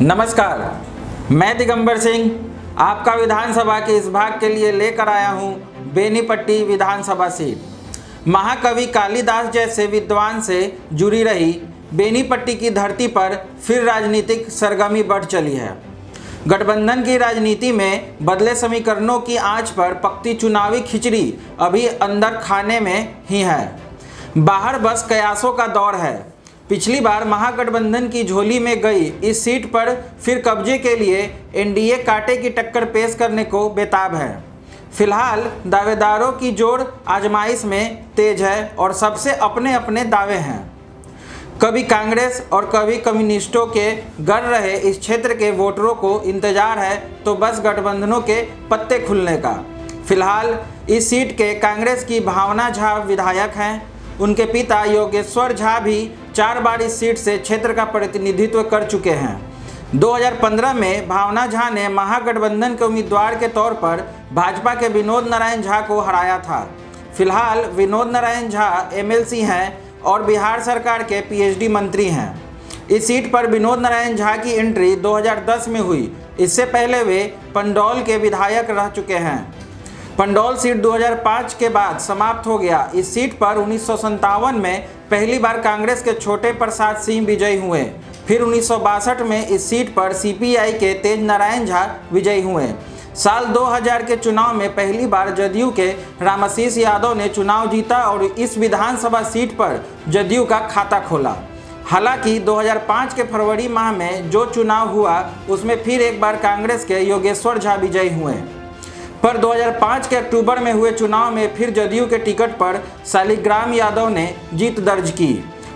नमस्कार, मैं दिगंबर सिंह आपका विधानसभा के इस भाग के लिए लेकर आया हूं बेनीपट्टी विधानसभा सीट। महाकवि कालिदास जैसे विद्वान से जुड़ी रही बेनीपट्टी की धरती पर फिर राजनीतिक सरगर्मी बढ़ चली है। गठबंधन की राजनीति में बदले समीकरणों की आंच पर पकती चुनावी खिचड़ी अभी अंदर खाने में ही है। बाहर बस कयासों का दौर है। पिछली बार महागठबंधन की झोली में गई इस सीट पर फिर कब्जे के लिए एनडीए कांटे की टक्कर पेश करने को बेताब है। फिलहाल दावेदारों की जोड़ आजमाइश में तेज है और सबसे अपने अपने दावे हैं। कभी कांग्रेस और कभी कम्युनिस्टों के गढ़ रहे इस क्षेत्र के वोटरों को इंतजार है तो बस गठबंधनों के पत्ते खुलने का। फिलहाल इस सीट के कांग्रेस की भावना झा विधायक हैं। उनके पिता योगेश्वर झा भी 4 बार इस सीट से क्षेत्र का प्रतिनिधित्व कर चुके हैं। 2015 में भावना झा ने महागठबंधन के उम्मीदवार के तौर पर भाजपा के विनोद नारायण झा को हराया था। फिलहाल विनोद नारायण झा एमएलसी हैं और बिहार सरकार के पीएचडी मंत्री हैं। इस सीट पर विनोद नारायण झा की एंट्री 2010 में हुई। इससे पहले वे पंडौल के विधायक रह चुके हैं। पंडौल सीट 2005 के बाद समाप्त हो गया। इस सीट पर 1957 में पहली बार कांग्रेस के छोटे प्रसाद सिंह विजयी हुए। फिर 1962 में इस सीट पर सीपीआई के तेज नारायण झा विजयी हुए। साल 2000 के चुनाव में पहली बार जदयू के रामाशीष यादव ने चुनाव जीता और इस विधानसभा सीट पर जदयू का खाता खोला। हालांकि 2005 के फरवरी माह में जो चुनाव हुआ उसमें फिर एक बार कांग्रेस के योगेश्वर झा विजयी हुए, पर 2005 के अक्टूबर में हुए चुनाव में फिर जदयू के टिकट पर शालिग्राम यादव ने जीत दर्ज की।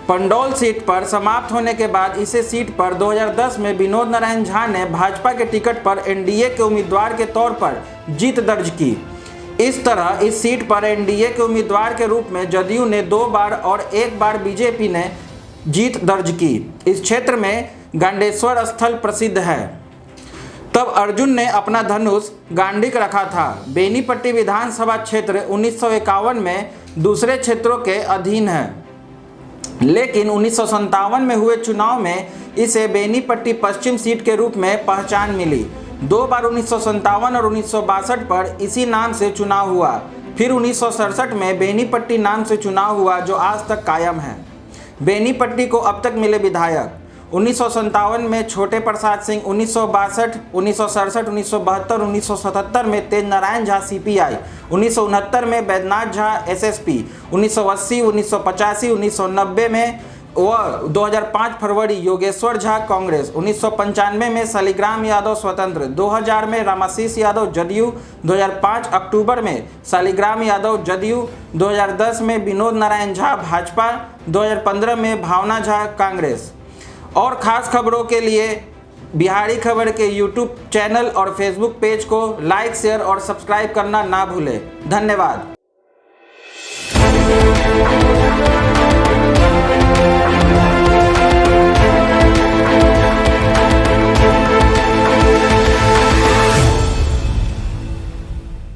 पंडौल सीट पर समाप्त होने के बाद इसे सीट पर 2010 में विनोद नारायण झा ने भाजपा के टिकट पर एनडीए के उम्मीदवार के तौर पर जीत दर्ज की। इस तरह इस सीट पर एनडीए के उम्मीदवार के रूप में जदयू ने 2 बार और 1 बार बीजेपी ने जीत दर्ज की। इस क्षेत्र में गांडेश्वर स्थल प्रसिद्ध है। तब अर्जुन ने अपना धनुष गांडीक रखा था। बेनीपट्टी विधानसभा क्षेत्र 1951 में दूसरे क्षेत्रों के अधीन है, लेकिन 1957 में हुए चुनाव में इसे बेनीपट्टी पश्चिम सीट के रूप में पहचान मिली। 2 बार 1957 और 1962 पर इसी नाम से चुनाव हुआ। फिर 1967 में बेनीपट्टी नाम से चुनाव हुआ जो आज तक कायम है। बेनीपट्टी को अब तक मिले विधायक 1957 में छोटे प्रसाद सिंह, 1962, 1967, 1972, 1977 में तेज नारायण झा सीपीआई, 1969 में बैद्यनाथ झा एसएसपी, 1980, 1985, 1990 में व 2005 फरवरी योगेश्वर झा कांग्रेस, 1995 में शालिग्राम यादव स्वतंत्र, 2000 में रामाशीष यादव जदयू, 2005 अक्टूबर में शालिग्राम यादव जदयू, 2010 में विनोद नारायण झा भाजपा, 2015 में भावना झा कांग्रेस। और ख़ास खबरों के लिए बिहारी खबर के यूट्यूब चैनल और फेसबुक पेज को लाइक, शेयर और सब्सक्राइब करना ना भूलें। धन्यवाद।